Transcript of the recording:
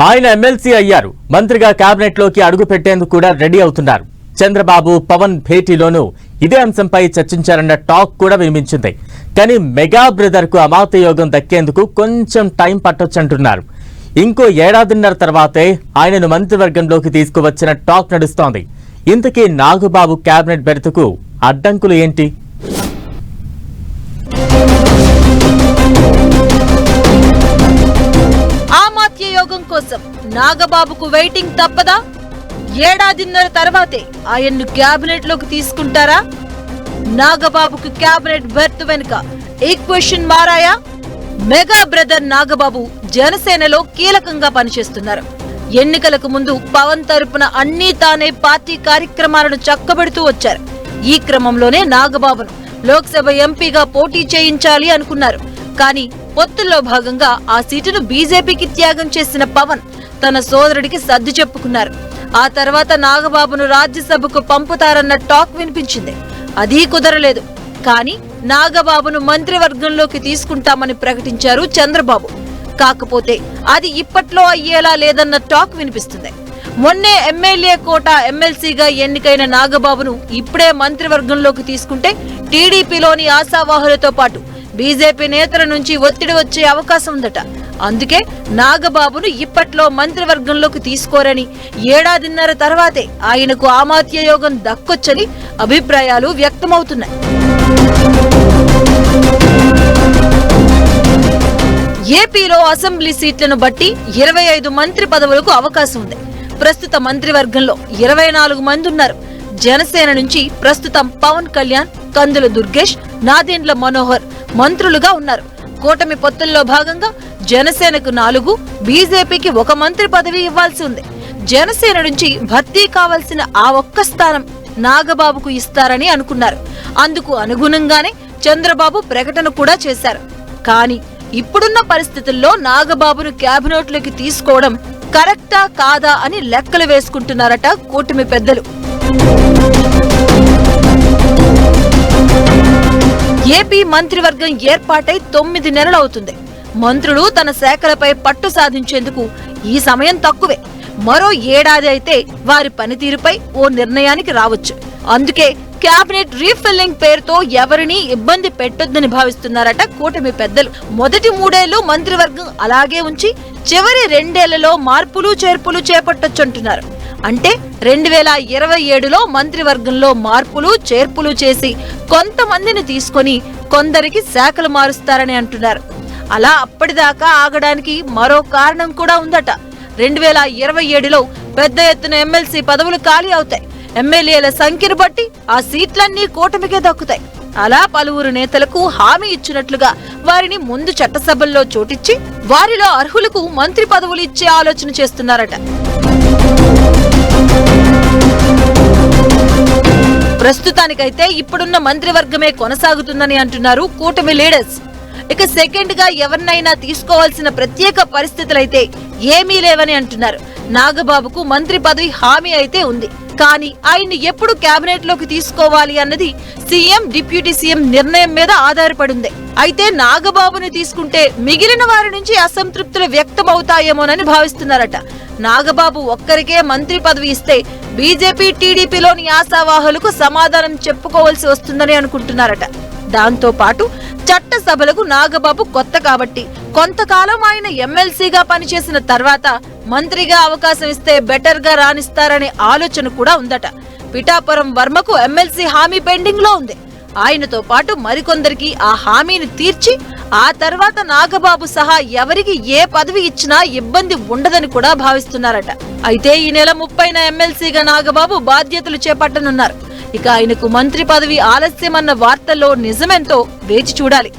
ఆయన ఎమ్మెల్సీ అయ్యారు. మంత్రిగా కేబినెట్ లోకి అడుగు పెట్టేందుకు కూడా రెడీ అవుతున్నారు. చంద్రబాబు పవన్ భేటీలోనూ ఇదే అంశంపై చర్చించారన్న టాక్ కూడా వినిపించింది. కానీ మెగా బ్రదర్ కు అమాత యోగం దక్కేందుకు కొంచెం టైం పట్టొచ్చంటున్నారు. ఇంకో ఏడాదిన్నర తర్వాతే ఆయనను మంత్రివర్గంలోకి తీసుకువచ్చిన టాక్ నడుస్తోంది. ఇంతకీ నాగబాబు కేబినెట్ బెర్తుకు అడ్డంకులు ఏంటి? ఆమాత్య యోగం కోసం నాగబాబుకు వెయిటింగ్ తప్పదా? ఏడాదిన్నర తర్వాతే ఆయన్ను కేబినెట్ లోకి తీసుకుంటారా? నాగబాబుకు కేబినెట్ బెర్త్ వెనుక ఈక్వేషన్ మారాయా? మెగా బ్రదర్ నాగబాబు జనసేనలో కీలకంగా పనిచేస్తున్నారు. ఎన్నికలకు ముందు పవన్ తరపున అన్నీ తానే పార్టీ కార్యక్రమాలను చక్కబెడుతూ వచ్చారు. ఈ క్రమంలోనే నాగబాబును లోక్సభ ఎంపీగా పోటీ చేయించాలి అనుకున్నారు. కానీ పొత్తుల్లో భాగంగా ఆ సీటును బీజేపీకి త్యాగం చేసిన పవన్ తన సోదరుడికి సర్ది చెప్పుకున్నారు. ఆ తర్వాత నాగబాబును రాజ్యసభకు పంపుతారన్న టాక్ వినిపించింది. అదీ కుదరలేదు. కానీ నాగబాబును మంత్రివర్గంలోకి తీసుకుంటామని ప్రకటించారు చంద్రబాబు. కాకపోతే అది ఇప్పట్లో అయ్యేలా లేదన్న టాక్ వినిపిస్తుంది. మొన్నే ఎమ్మెల్యే కోట ఎమ్మెల్సీగా ఎన్నికైన నాగబాబును ఇప్పుడే మంత్రివర్గంలోకి తీసుకుంటే టీడీపీలోని ఆశావాహులతో పాటు బీజేపీ నేతల నుంచి ఒత్తిడి వచ్చే అవకాశం ఉందట. అందుకే నాగబాబును ఇప్పట్లో మంత్రివర్గంలోకి తీసుకోరని, ఏడాదిన్నర తర్వాతే ఆయనకు ఆమాత్య యోగం దక్కొచ్చని అభిప్రాయాలు వ్యక్తమవుతున్నాయి. ఏపీలో అసెంబ్లీ సీట్లను బట్టి 25 మంత్రి పదవులకు అవకాశం ఉంది. ప్రస్తుత మంత్రివర్గంలో 24 మంది ఉన్నారు. జనసేన నుంచి ప్రస్తుతం పవన్ కళ్యాణ్, కందుల దుర్గేష్, నాదెండ్ల మనోహర్ మంత్రులుగా ఉన్నారు. కూటమి పొత్తుల్లో భాగంగా జనసేనకు 4, బీజేపీకి 1 మంత్రి పదవి ఇవ్వాల్సి ఉంది. జనసేన నుంచి భర్తీ కావాల్సిన ఆ ఒక్క స్థానం నాగబాబుకు ఇస్తారని అనుకున్నారు. అందుకు అనుగుణంగానే చంద్రబాబు ప్రకటన కూడా చేశారు. కానీ ఇప్పుడున్న పరిస్థితుల్లో నాగబాబును కేబినెట్లోకి తీసుకోవడం కరెక్టా కాదా అని లెక్కలు వేసుకుంటున్నారట కూటమి పెద్దలు. ఏపీ మంత్రివర్గం ఏర్పాటై 9 నెలలు అవుతుంది. మంత్రులు తన శాఖలపై పట్టు సాధించేందుకు ఈ సమయం తక్కువే. మరో ఏడాది అయితే వారి పనితీరుపై ఓ నిర్ణయానికి రావచ్చు. అందుకే కేబినెట్ రీఫిల్లింగ్ పేరుతో ఎవరినీ ఇబ్బంది పెట్టొద్దని భావిస్తున్నారట కూటమి పెద్దలు. మొదటి 3 ఏళ్లు మంత్రివర్గం అలాగే ఉంచి చివరి 2 ఏళ్లలో మార్పులు చేర్పులు చేపట్టొచ్చంటున్నారు. అంటే 2027లో మంత్రివర్గంలో మార్పులు చేర్పులు చేసి కొంతమందిని తీసుకొని కొందరికి శాఖలు మారుస్తారని అంటున్నారు. అలా అప్పటిదాకా ఆగడానికి మరో కారణం కూడా ఉందట. 2027లో పెద్ద ఎత్తున ఎమ్మెల్సీ పదవులు ఖాళీ అవుతాయి. ఎమ్మెల్యేల సంఖ్యను బట్టి ఆ సీట్లన్నీ కూటమికే దక్కుతాయి. అలా పలువురు నేతలకు హామీ ఇచ్చినట్లుగా వారిని ముందు చట్టసభల్లో చోటిచ్చి వారిలో అర్హులకు మంత్రి పదవులు ఇచ్చే ఆలోచన చేస్తున్నారట. ప్రస్తుతానికైతే ఇప్పుడున్న మంత్రివర్గమే కొనసాగుతుందని అంటున్నారు కూటమి లీడర్స్. ఇక సెకండ్ గా ఎవరినైనా తీసుకోవాల్సిన ప్రత్యేక పరిస్థితులైతే ఏమీ లేవని అంటున్నారు. నాగబాబుకు మంత్రి పదవి హామీ అయితే ఉంది. కానీ ఆయన్ని ఎప్పుడు కేబినెట్ లోకి తీసుకోవాలి అన్నది సీఎం, డిప్యూటీ సీఎం నిర్ణయం మీద ఆధారపడింది. అయితే నాగబాబుని తీసుకుంటే మిగిలిన వారి నుంచి అసంతృప్తులు వ్యక్తమవుతాయేమోనని భావిస్తున్నారట. నాగబాబు ఒక్కరికే మంత్రి పదవి ఇస్తే బీజేపీ, టీడీపీలోని ఆశావాహులకు సమాధానం చెప్పుకోవాల్సి వస్తుందని అనుకుంటున్నారట. దాంతో పాటు చట్టసభలకు నాగబాబు కొత్త కాబట్టి కొంతకాలం ఆయన ఎమ్మెల్సీగా పనిచేసిన తర్వాత మంత్రిగా అవకాశం ఇస్తే బెటర్ గా రాణిస్తారనే ఆలోచన కూడా ఉందట. పిఠాపురం వర్మకు ఎమ్మెల్సీ హామీ పెండింగ్ లో ఉంది. ఆయనతో పాటు మరికొందరికి ఆ హామీని తీర్చి ఆ తర్వాత నాగబాబు సహా ఎవరికి ఏ పదవి ఇచ్చినా ఇబ్బంది ఉండదని కూడా భావిస్తున్నారట. అయితే ఈ నెల 30న ఎమ్మెల్సీగా నాగబాబు బాధ్యతలు చేపట్టనున్నారు. ఇక ఆయనకు మంత్రి పదవి ఆలస్యమన్న వార్తల్లో నిజమెంతో వేచి చూడాలి.